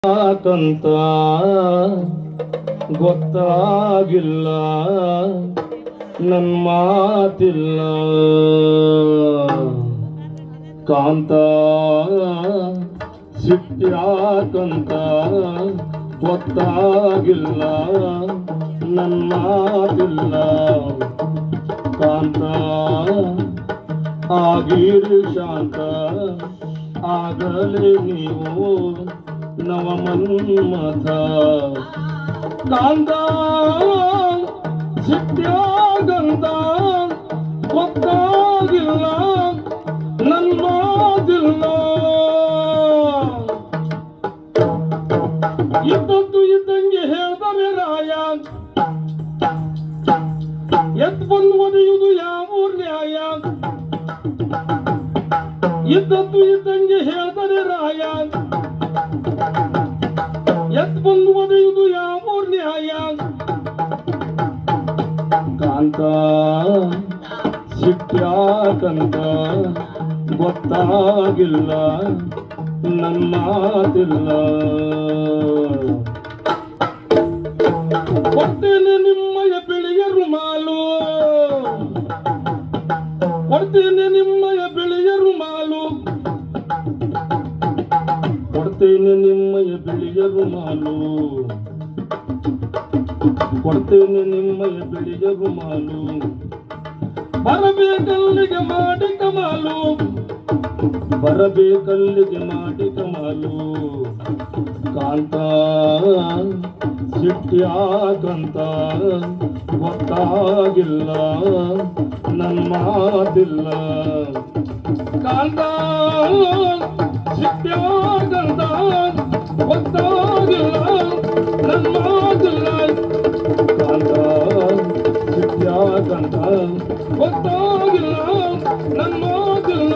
ಯಾಕಂತ ಗೊತ್ತಾಗಿಲ್ಲ, ನನ್ ಮಾತಿಲ್ಲ ಕಾಂತ. ಸಿಟ್ಟ್ಯಾಕಂತ ಗೊತ್ತಾಗಿಲ್ಲ, ನನ್ ಮಾತಿಲ್ಲ ಕಾಂತ. ಆಗಿರಿ ಶಾಂತ, ಆಗಲೇ ನೀವು ನವಮನ್ಮಥ ಕಾಂತ. ಸಿಟ್ಟ್ಯಾಗಂತ ಗೊತ್ತಾಗಿಲ್ಲ, ನನ್ ಮಾತಿಲ್ಲ. ಇದ್ದದ್ದು ಇದ್ದಂಗೆ ಹೇಳ್ದರೆ ರಾಯ, ಎತ್ ಬಂದು ಒದೆಯುವುದು ಯಾವ ನ್ಯಾಯ. ಇದ್ದದ್ದು ಇದ್ದಂಗೆ ಹೇಳ್ದರೆ ರಾಯ, ಎತ್ ಬಂದು ಒದೆಯುವುದು ಯಾವ ನ್ಯಾಯ. ಕಾಂತ ಸಿಟ್ಟ್ಯಾಕಂತ ಗೊತ್ತಾಗಿಲ್ಲ, ನನ್ ಮಾತಿಲ್ಲ. ಕೊಡ್ತೇನೆ ನಿಮ್ಮಯ ಬಿಳಿಯ ರುಮಾಲು, ಕೊಡ್ತೇನೆ ನಿಮ್ಮಯ ಬಿಳಿಯ ರುಮಾಲು, ಕೊಡ್ತೇನೆ ನಿಮ್ಮಯ ಬಿಳಿಯ ರುಮಾಲು, ಕೊಡ್ತೇನೆ ನಿಮ್ಮಯ ಬಿಳಿಯ ರುಮಾಲು. ಬರಬೇಕಲ್ಲಿಗೆ ಮಾಡಿ ಕಮಾಲು, ಬರಬೇಕಲ್ಲಿಗೆ ಮಾಡಿ ಕಮಾಲು ಕಾಂತ. ಸಿಟ್ಟ್ಯಾಕಂತ ಗೊತ್ತಾಗಿಲ್ಲ, ನನ್ ಮಾತಿಲ್ಲ ಕಾಂತ. ಸಿಟ್ಟ್ಯಾಕಂತ ಗೊತ್ತಾಗಿಲ್ಲ, ನನ್ ಮಾತಿಲ್ಲ ಕಾಂತ. ಸಿಟ್ಟ್ಯಾಕಂತ ಗೊತ್ತಾಗಿಲ್ಲ, ನನ್ ಮಾತಿಲ್ಲ.